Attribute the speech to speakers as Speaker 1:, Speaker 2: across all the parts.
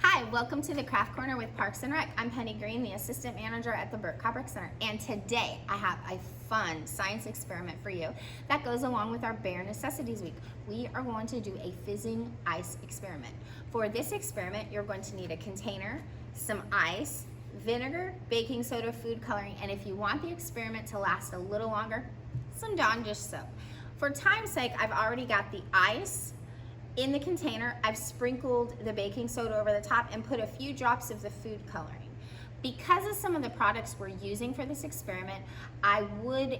Speaker 1: Hi, welcome to the Craft Corner with Parks and Rec. I'm Penny Green, the Assistant Manager at the Burt Rec Center, and today I have a fun science experiment for you that goes along with our Bare Necessities Week. We are going to do a fizzing ice experiment. For this experiment, you're going to need a container, some ice, vinegar, baking soda, food coloring, and if you want the experiment to last a little longer, some Dawn dish soap. For time's sake, I've already got the ice in the container. I've sprinkled the baking soda over the top and put a few drops of the food coloring. Because of some of the products we're using for this experiment, I would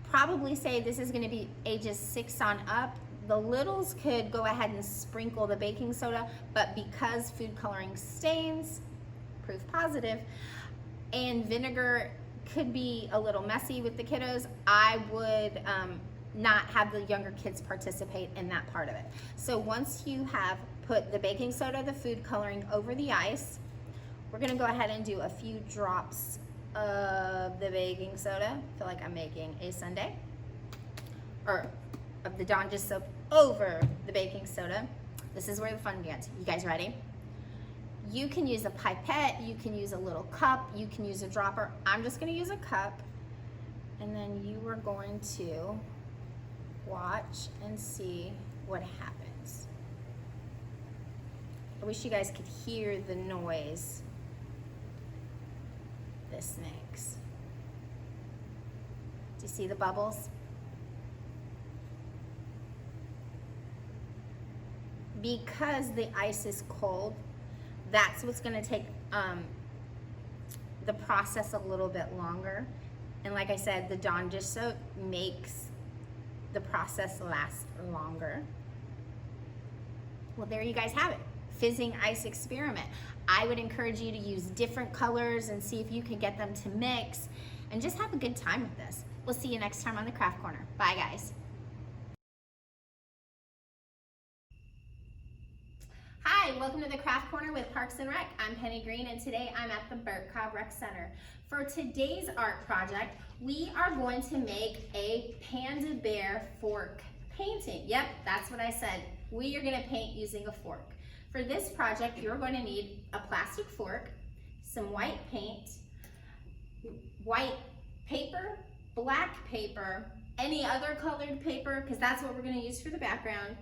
Speaker 1: probably say this is going to be ages 6 on up. The littles could go ahead and sprinkle the baking soda, but because food coloring stains, proof positive, and vinegar could be a little messy with the kiddos, I would not have the younger kids participate in that part of it. So once you have put the baking soda, the food coloring over the ice, we're gonna go ahead and do a few drops of the baking soda. I feel like I'm making a sundae. Or of the Dawn dish soap over the baking soda. This is where the fun gets. You guys ready? You can use a pipette, you can use a little cup, you can use a dropper. I'm just gonna use a cup, and then you are going to watch and see what happens. I wish you guys could hear the noise this makes. Do you see the bubbles? Because the ice is cold, that's what's going to take the process a little bit longer. And like I said, the Dawn dish soap makes the process last longer. Well, there you guys have it. Fizzing ice experiment. I would encourage you to use different colors and see if you can get them to mix and just have a good time with this. We'll see you next time on the Craft Corner. Bye, guys. Hi, welcome to the Craft Corner with Parks and Rec. I'm Penny Green, and today I'm at the Burt Rec Center. For today's art project, we are going to make a panda bear fork painting. Yep, that's what I said. We are going to paint using a fork. For this project, you're going to need a plastic fork, some white paint, white paper, black paper, any other colored paper, because that's what we're going to use for the background,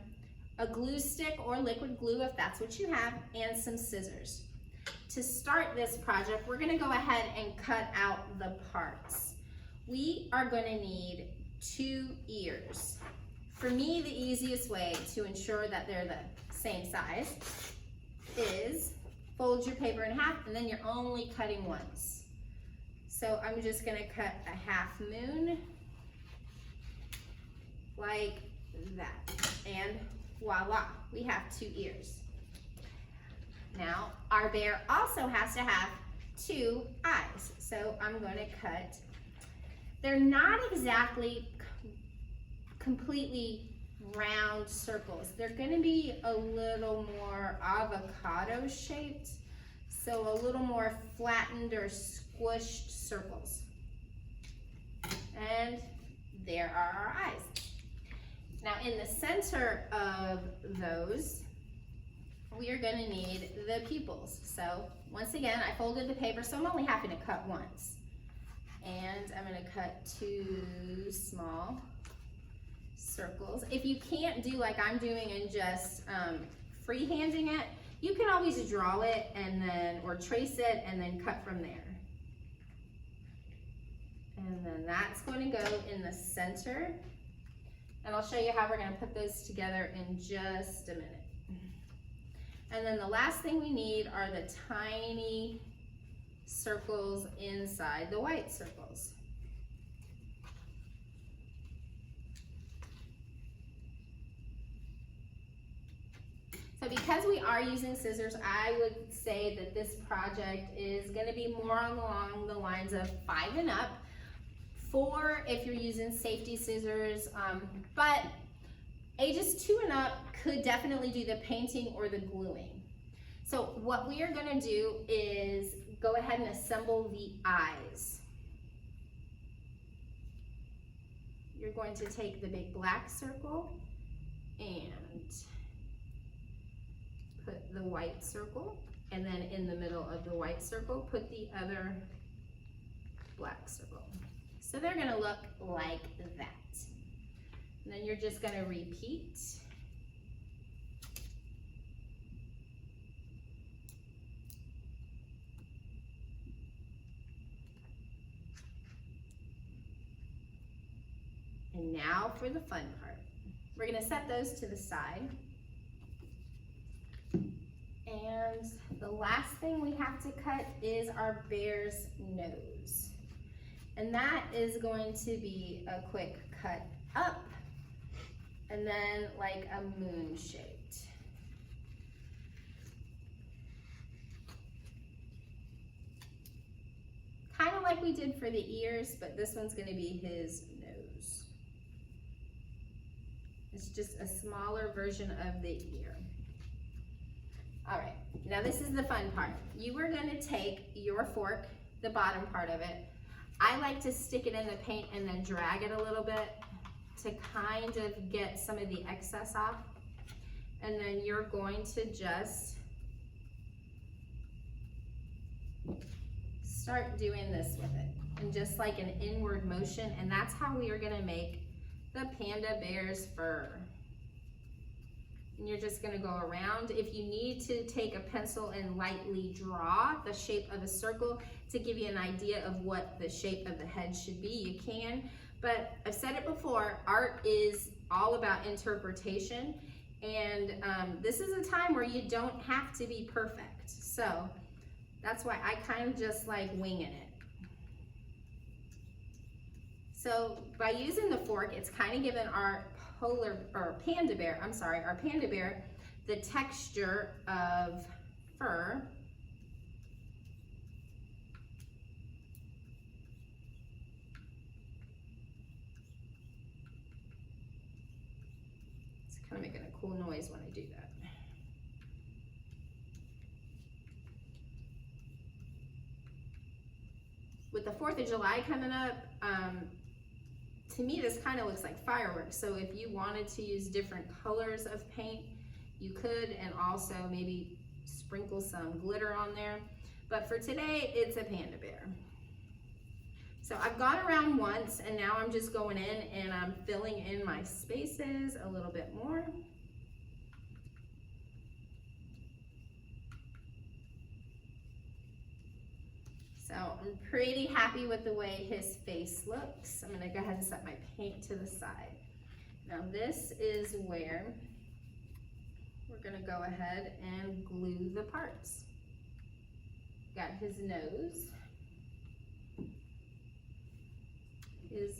Speaker 1: a glue stick or liquid glue if that's what you have, and some scissors. To start this project, we're gonna go ahead and cut out the parts. We are gonna need 2 ears. For me, the easiest way to ensure that they're the same size is fold your paper in half, and then you're only cutting once. So I'm just gonna cut a half moon like that, and voila, we have 2 ears. Now, our bear also has to have 2 eyes. So I'm going to cut, they're not exactly completely round circles. They're going to be a little more avocado shaped, so a little more flattened or squished circles. And there are our eyes. Now in the center of those, we are going to need the pupils. So once again, I folded the paper, so I'm only having to cut once. And I'm going to cut 2 small circles. If you can't do like I'm doing and just freehanding it, you can always draw it and then, or trace it and then cut from there. And then that's going to go in the center. And I'll show you how we're going to put those together in just a minute. And then the last thing we need are the tiny circles inside the white circles. So because we are using scissors, I would say that this project is going to be more along the lines of 5 and up. 4 if you're using safety scissors, but ages 2 and up could definitely do the painting or the gluing. So what we are going to do is go ahead and assemble the eyes. You're going to take the big black circle and put the white circle And then in the middle of the white circle, put the other black circle. So they're gonna look like that. And then you're just gonna repeat. And now for the fun part. We're gonna set those to the side. And the last thing we have to cut is our bear's nose. And that is going to be a quick cut up and then like a moon shaped. Kind of like we did for the ears, but this one's gonna be his nose. It's just a smaller version of the ear. All right, now this is the fun part. You are gonna take your fork, the bottom part of it. I like to stick it in the paint and then drag it a little bit to kind of get some of the excess off. And then you're going to just start doing this with it. And just like an inward motion, and that's how we are gonna make the panda bear's fur. And you're just gonna go around. If you need to take a pencil and lightly draw the shape of a circle to give you an idea of what the shape of the head should be, you can. But I've said it before, art is all about interpretation. And this is a time where you don't have to be perfect. So that's why I kind of just like winging it. So by using the fork, it's kind of given our panda bear, our panda bear, the texture of fur. It's kind of making a cool noise when I do that. With the 4th of July coming up, to me, this kind of looks like fireworks. So if you wanted to use different colors of paint, you could, and also maybe sprinkle some glitter on there. But for today, it's a panda bear. So I've gone around once, and now I'm just going in and I'm filling in my spaces a little bit more. So I'm pretty happy with the way his face looks. I'm gonna go ahead and set my paint to the side. Now this is where we're gonna go ahead and glue the parts. Got his nose, his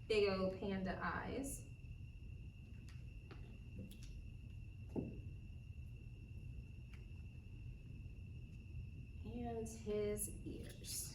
Speaker 1: big old panda eyes, and his ears.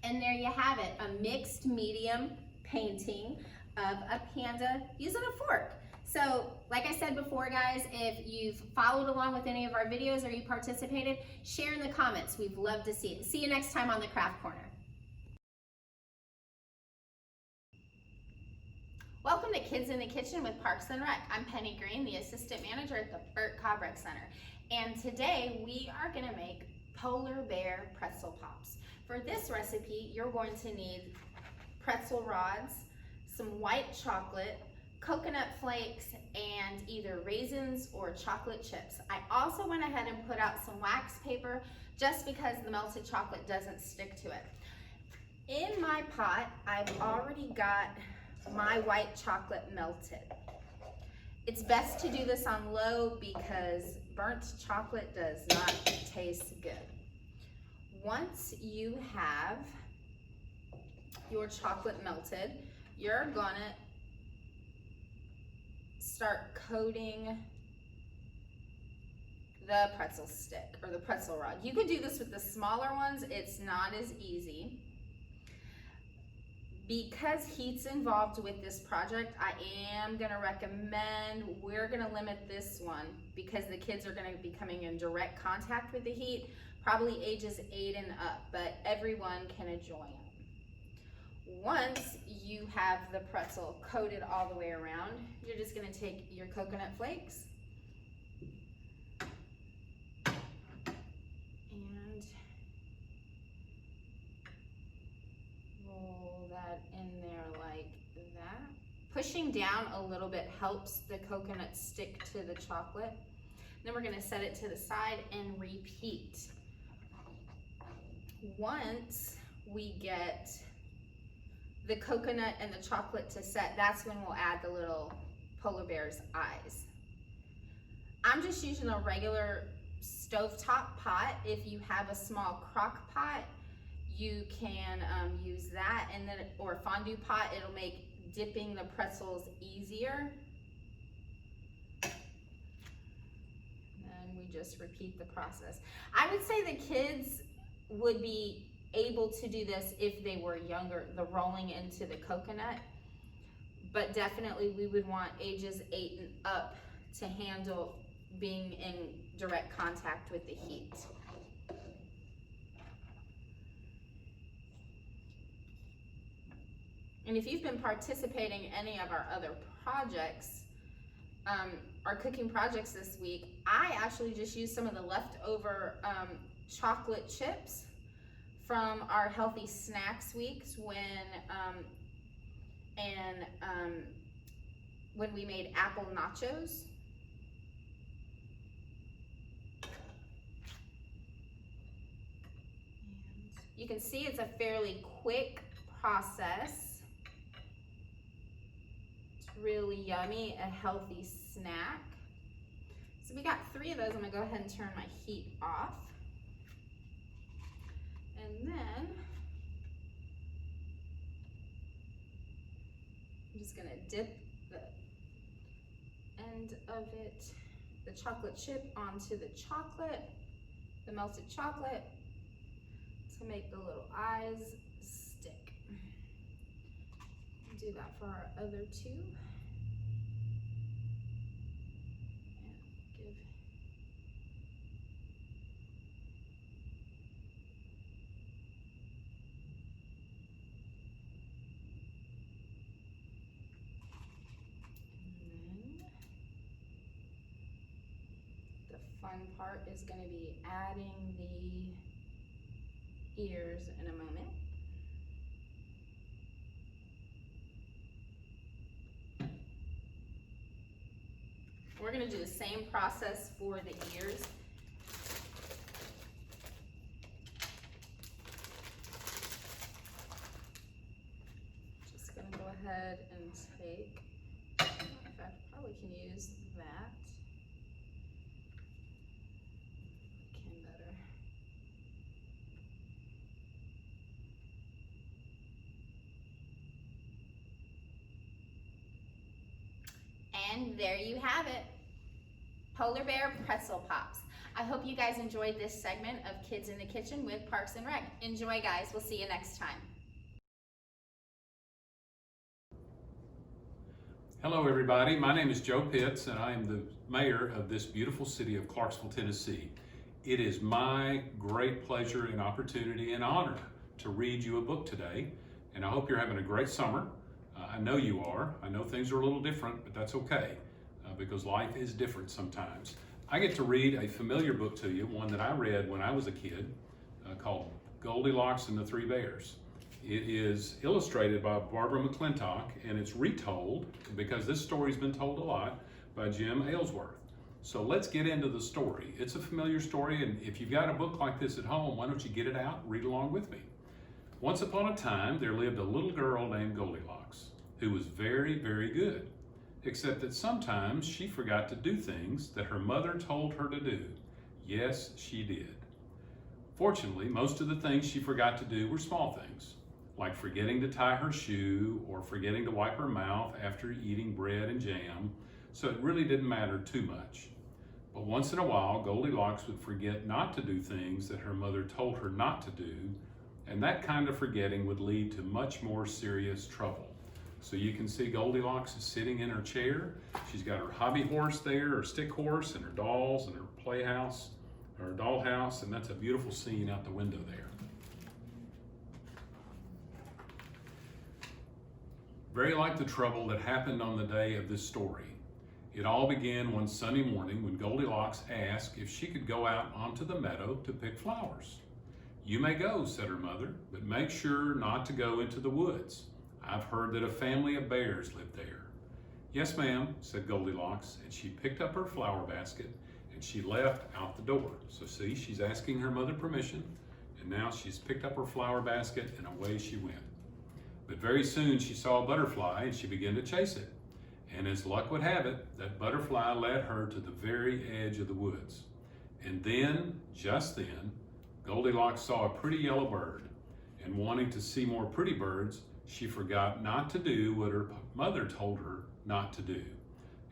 Speaker 1: And there you have it, a mixed medium painting of a panda using a fork. So, like I said before, guys, if you've followed along with any of our videos or you participated, share in the comments. We'd love to see it. See you next time on the Craft Corner. Welcome to Kids in the Kitchen with Parks and Rec. I'm Penny Green, the Assistant Manager at the Burt Cobb Center. And today we are gonna make polar bear pretzel pops. For this recipe, you're going to need pretzel rods, some white chocolate, coconut flakes, and either raisins or chocolate chips. I also went ahead and put out some wax paper just because the melted chocolate doesn't stick to it. In my pot, I've already got my white chocolate melted. It's best to do this on low because burnt chocolate does not taste good. Once you have your chocolate melted, you're gonna start coating the pretzel stick or the pretzel rod. You could do this with the smaller ones. It's not as easy. Because heat's involved with this project, I am gonna recommend, we're gonna limit this one because the kids are gonna be coming in direct contact with the heat. probably ages 8 and up, but everyone can join. Once you have the pretzel coated all the way around, you're just gonna take your coconut flakes and roll that in there like that. Pushing down a little bit helps the coconut stick to the chocolate. Then we're gonna set it to the side and repeat. Once we get the coconut and the chocolate to set, that's when we'll add the little polar bear's eyes. I'm just using a regular stovetop pot. If you have a small crock pot, you can use that, and then, or a fondue pot. It'll make dipping the pretzels easier. And we just repeat the process. I would say the kids would be able to do this if they were younger, the rolling into the coconut, but definitely we would want ages 8 and up to handle being in direct contact with the heat. And if you've been participating in any of our other projects, our cooking projects this week, I actually just used some of the leftover chocolate chips from our healthy snacks weeks when we made apple nachos. And you can see it's a fairly quick process. It's really yummy, a healthy snack. So we got 3 of those. I'm gonna go ahead and turn my heat off. And then I'm just gonna dip the end of it, the chocolate chip, onto the chocolate, the melted chocolate, to make the little eyes stick. Do that for our other 2. Fun part is going to be adding the ears in a moment. We're going to do the same process for the ears. Just going to go ahead and take, in fact, probably can use that. And there you have it, Polar Bear Pretzel Pops. I hope you guys enjoyed this segment of Kids in the Kitchen with Parks and Rec. Enjoy, guys. We'll see you next time.
Speaker 2: Hello, everybody. My name is Joe Pitts, and I am the mayor of this beautiful city of Clarksville, Tennessee. It is my great pleasure and opportunity and honor to read you a book today, and I hope you're having a great summer. I know you are. I know things are a little different, but that's okay because life is different sometimes. I get to read a familiar book to you, one that I read when I was a kid called Goldilocks and the 3 Bears. It is illustrated by Barbara McClintock, and it's retold, because this story's been told a lot, by Jim Aylesworth. So let's get into the story. It's a familiar story, and if you've got a book like this at home, why don't you get it out and read along with me. Once upon a time, there lived a little girl named Goldilocks, who was very, very good, except that sometimes she forgot to do things that her mother told her to do. Yes, she did. Fortunately, most of the things she forgot to do were small things, like forgetting to tie her shoe or forgetting to wipe her mouth after eating bread and jam, so it really didn't matter too much. But once in a while, Goldilocks would forget not to do things that her mother told her not to do, and that kind of forgetting would lead to much more serious trouble. So you can see Goldilocks is sitting in her chair. She's got her hobby horse there, her stick horse, and her dolls and her playhouse, or dollhouse, and that's a beautiful scene out the window there. Very like the trouble that happened on the day of this story. It all began one Sunday morning when Goldilocks asked if she could go out onto the meadow to pick flowers. "You may go," said her mother, "but make sure not to go into the woods. I've heard that a family of bears live there." "Yes, ma'am," said Goldilocks, and she picked up her flower basket and she left out the door. So see, she's asking her mother permission, and now she's picked up her flower basket and away she went. But very soon she saw a butterfly and she began to chase it. And as luck would have it, that butterfly led her to the very edge of the woods. And then, just then, Goldilocks saw a pretty yellow bird. And wanting to see more pretty birds, she forgot not to do what her mother told her not to do.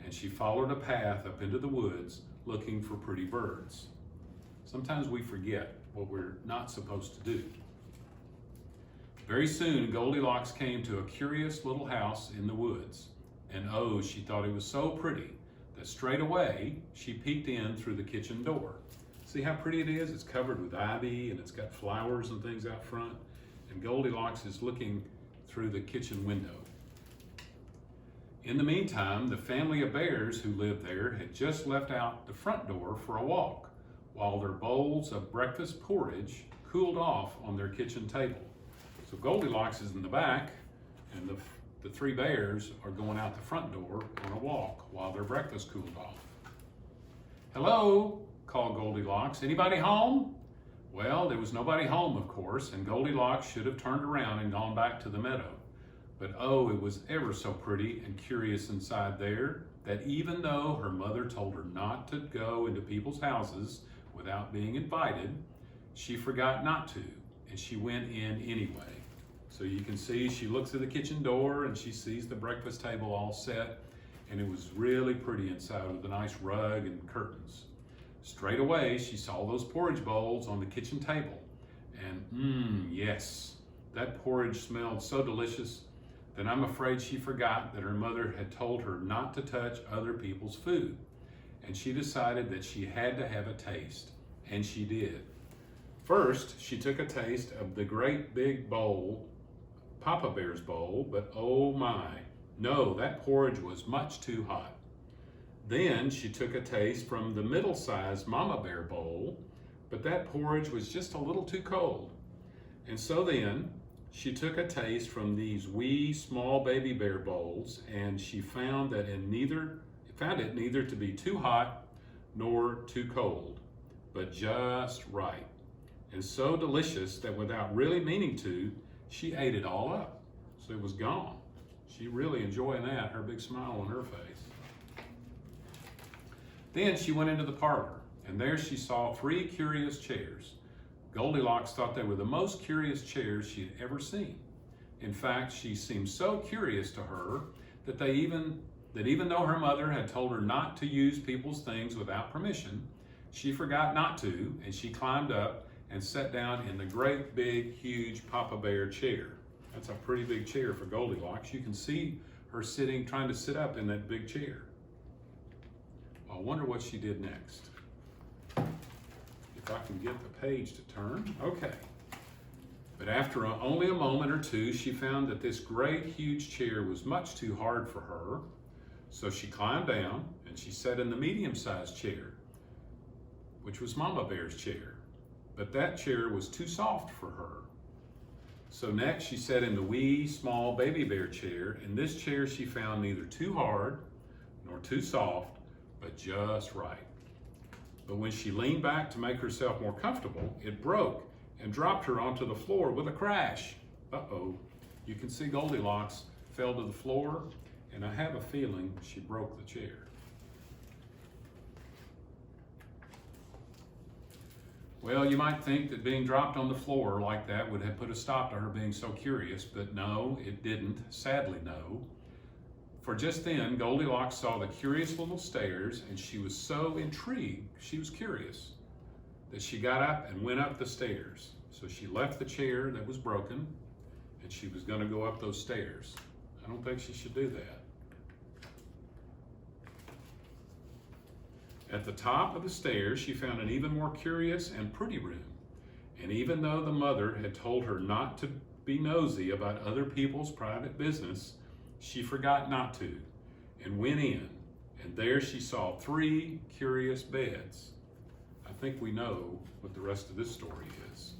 Speaker 2: And she followed a path up into the woods looking for pretty birds. Sometimes we forget what we're not supposed to do. Very soon, Goldilocks came to a curious little house in the woods. And oh, she thought it was so pretty that straight away she peeked in through the kitchen door. See how pretty it is? It's covered with ivy and it's got flowers and things out front. And Goldilocks is looking through the kitchen window. In the meantime, the family of bears who lived there had just left out the front door for a walk, while their bowls of breakfast porridge cooled off on their kitchen table. So Goldilocks is in the back, and the three bears are going out the front door on a walk while their breakfast cooled off. "Hello," called Goldilocks. "Anybody home?" Well, there was nobody home, of course, and Goldilocks should have turned around and gone back to the meadow. But oh, it was ever so pretty and curious inside there that even though her mother told her not to go into people's houses without being invited, she forgot not to, and she went in anyway. So you can see she looks through the kitchen door and she sees the breakfast table all set, and it was really pretty inside with a nice rug and curtains. Straight away, she saw those porridge bowls on the kitchen table, and yes, that porridge smelled so delicious that I'm afraid she forgot that her mother had told her not to touch other people's food, and she decided that she had to have a taste, and she did. First, she took a taste of the great big bowl, Papa Bear's bowl, but oh my, no, that porridge was much too hot. Then she took a taste from the middle-sized Mama Bear bowl, but that porridge was just a little too cold. And so then she took a taste from these wee small baby bear bowls, and she found it neither to be too hot nor too cold, but just right. And so delicious that without really meaning to, she ate it all up. So it was gone. She really enjoying that, her big smile on her face. Then she went into the parlor, and there she saw 3 curious chairs. Goldilocks thought they were the most curious chairs she had ever seen. In fact, she seemed so curious to her that even though her mother had told her not to use people's things without permission, she forgot not to, and she climbed up and sat down in the great big huge Papa Bear chair. That's a pretty big chair for Goldilocks. You can see her trying to sit up in that big chair. I wonder what she did next. If I can get the page to turn. Okay. But after only a moment or two, she found that this great huge chair was much too hard for her. So she climbed down and she sat in the medium-sized chair, which was Mama Bear's chair. But that chair was too soft for her. So next she sat in the wee small baby bear chair, and this chair she found neither too hard nor too soft, but just right. But when she leaned back to make herself more comfortable, it broke and dropped her onto the floor with a crash. Uh-oh. You can see Goldilocks fell to the floor, and I have a feeling she broke the chair. Well, you might think that being dropped on the floor like that would have put a stop to her being so curious, but no, it didn't. Sadly, no. For just then, Goldilocks saw the curious little stairs, and she was so intrigued, she was curious, that she got up and went up the stairs. So she left the chair that was broken, and she was going to go up those stairs. I don't think she should do that. At the top of the stairs, she found an even more curious and pretty room. And even though the mother had told her not to be nosy about other people's private business, she forgot not to and went in. And there she saw 3 curious beds. I think we know what the rest of this story is.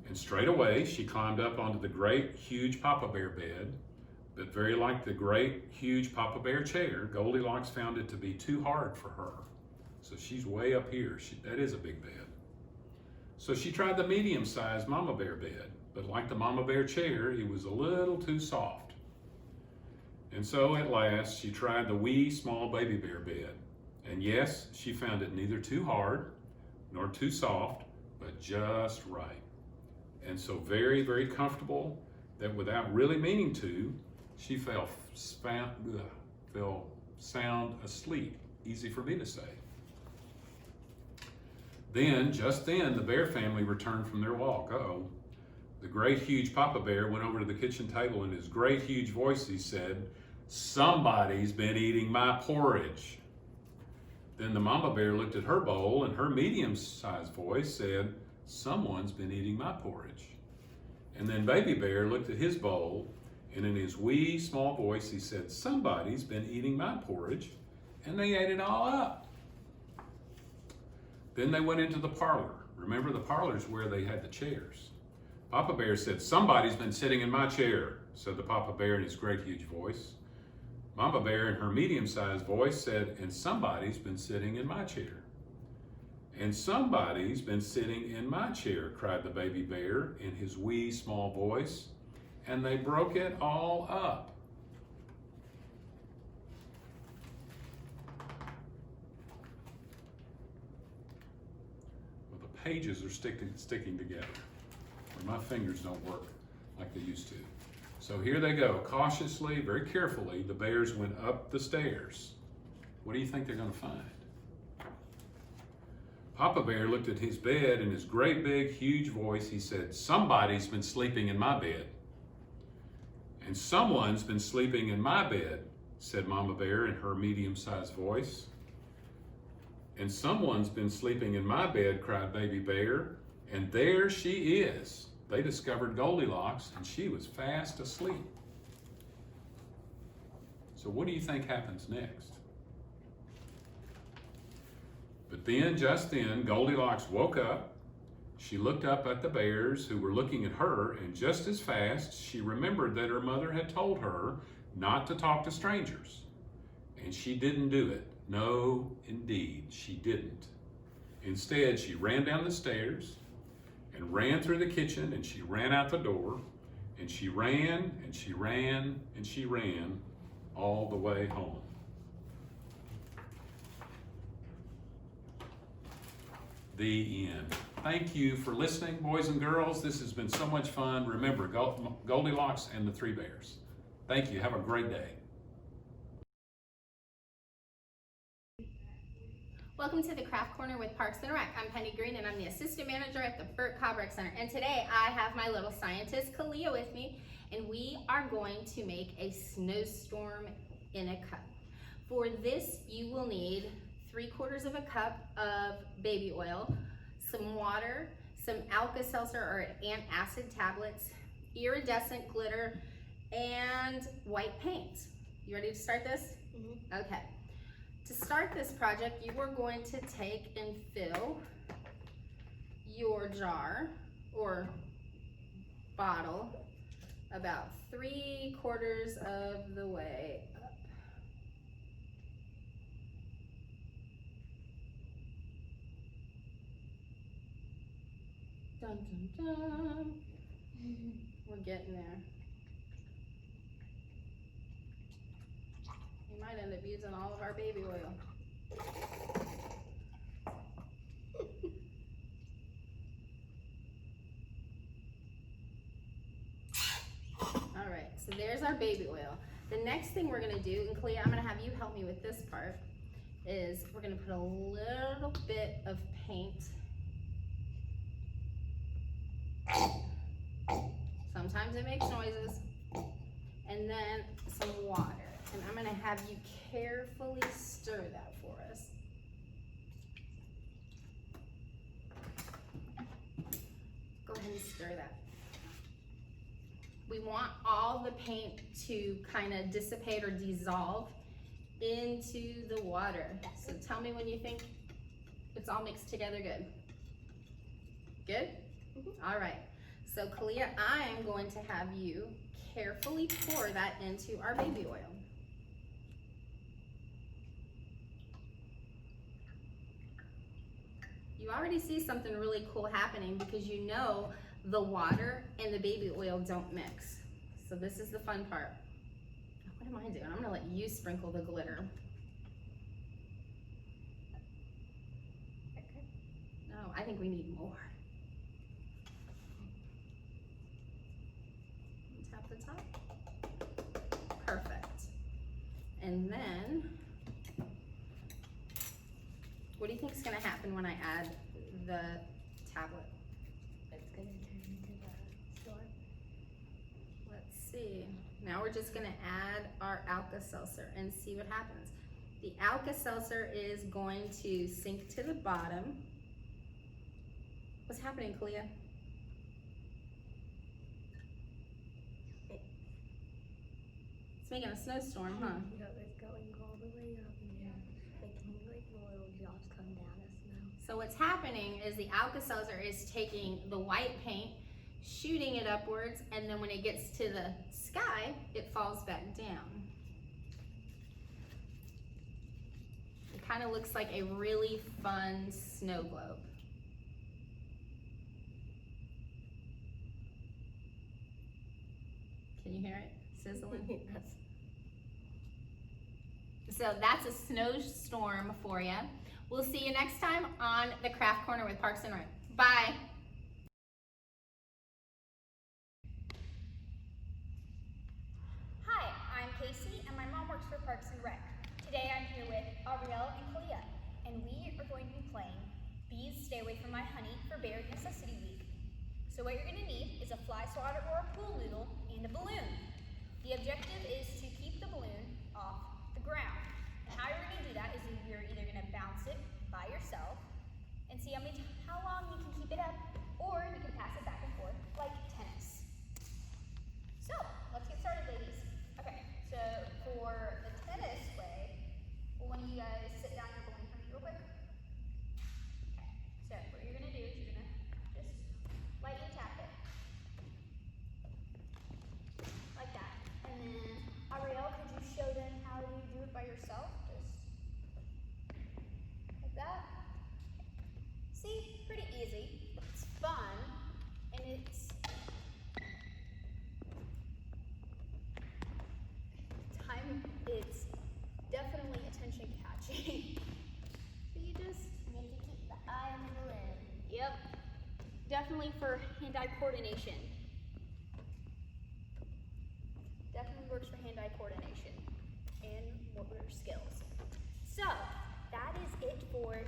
Speaker 2: And straight away, she climbed up onto the great, huge Papa Bear bed. But very like the great, huge Papa Bear chair, Goldilocks found it to be too hard for her. So she's way up here. That is a big bed. So she tried the medium-sized Mama Bear bed, but like the Mama Bear chair, it was a little too soft. And so at last, she tried the wee small Baby Bear bed. And yes, she found it neither too hard nor too soft, but just right. And so very, very comfortable that without really meaning to, she fell sound asleep. Easy for me to say. Just then, the Bear family returned from their walk. Uh-oh. The great huge Papa Bear went over to the kitchen table, and in his great huge voice he said, "Somebody's been eating my porridge." Then the Mama Bear looked at her bowl, and her medium-sized voice said, "Someone's been eating my porridge." And then Baby Bear looked at his bowl, and in his wee small voice he said, "Somebody's been eating my porridge," and they ate it all up. Then they went into the parlor. Remember, the parlor's where they had the chairs. Papa Bear said, "Somebody's been sitting in my chair," said the Papa Bear in his great huge voice. Mama Bear in her medium-sized voice said, "And somebody's been sitting in my chair." "And somebody's been sitting in my chair," cried the Baby Bear in his wee small voice, and they broke it all up. Well, the pages are sticking together, or my fingers don't work like they used to. So here they go. Cautiously, very carefully, the bears went up the stairs. What do you think they're going to find? Papa Bear looked at his bed in his great big huge voice. He said, "Somebody's been sleeping in my bed." "And someone's been sleeping in my bed," said Mama Bear in her medium-sized voice. "And someone's been sleeping in my bed," cried Baby Bear. And there she is. They discovered Goldilocks, and she was fast asleep. So what do you think happens next? But then, just then, Goldilocks woke up. She looked up at the bears who were looking at her, and just as fast, she remembered that her mother had told her not to talk to strangers. And she didn't do it. No, indeed, she didn't. Instead, she ran down the stairs and ran through the kitchen, and she ran out the door, and she ran, and she ran, and she ran all the way home. The end. Thank you for listening, boys and girls. This has been so much fun. Remember, Goldilocks and the 3 Bears. Thank you. Have a great day.
Speaker 1: Welcome to the Craft Corner with Parks and Rec. I'm Penny Green, and I'm the assistant manager at the Burt Cobrick Center. And today I have my little scientist, Kalia, with me, and we are going to make a snowstorm in a cup. For this, you will need 3/4 of a cup of baby oil, some water, some Alka-Seltzer or antacid tablets, iridescent glitter, and white paint. You ready to start this? Mm-hmm. Okay. To start this project, you are going to take and fill your jar or bottle about 3/4 of the way up. Dun, dun, dun. We're getting there. We might end up using all of our baby oil. All right, so there's our baby oil. The next thing we're gonna do, and Clea, I'm gonna have you help me with this part, is we're gonna put a little bit of paint. Sometimes it makes noises. And then some water. And I'm gonna have you carefully stir that for us. and stir that. We want all the paint to kind of dissipate or dissolve into the water. So tell me when you think it's all mixed together good. Good? All right. So Kalia, I am going to have you carefully pour that into our baby oil. You already see something really cool happening because you know the water and the baby oil don't mix. So this is the fun part. What am I doing? I'm gonna let you sprinkle the glitter. No, I think we need more. Tap the top. Perfect. And then, what do you think is gonna happen when I add the tablet?
Speaker 3: It's gonna turn into the storm.
Speaker 1: Let's see. Now we're just gonna add our Alka-Seltzer and see what happens. The Alka-Seltzer is going to sink to the bottom. What's happening, Kalia? It's making a snowstorm, huh?
Speaker 3: No, it's going all the way up and making like little drops come down as snow.
Speaker 1: So what's happening is the Alka-Seltzer is taking the white paint, shooting it upwards, and then when it gets to the sky, it falls back down. It kind of looks like a really fun snow globe. Can you hear it sizzling?
Speaker 3: Yes.
Speaker 1: So that's a snowstorm for you. We'll see you next time on the Craft Corner with Parks and Rec. Bye.
Speaker 4: Hi, I'm Casey and my mom works for Parks and Rec. Today I'm here with Ariel and Kalia, and we are going to be playing Bees Stay Away From My Honey for Bear Necessity Week. So what you're going to need is a fly swatter or a pool noodle and a balloon. The objective is to keep the balloon off the ground. And how you're going to do that is you're either going to bounce it by yourself and see how long you can keep it up, or you can pass it back and forth like tennis. So, let's get started, ladies. Okay, so for the tennis way, will one of you guys sit down your balloon for me real quick? Okay, so what you're gonna do is you're gonna just lightly tap it. Like that. And then, Ariel, could you show them how to do it by yourself? Just like that. See, pretty easy. It's fun, and it's definitely attention catching. So you just
Speaker 3: Need to keep the eye on the balloon.
Speaker 4: Yep. Definitely for hand-eye coordination. Definitely works for hand-eye coordination and motor skills. So that is it for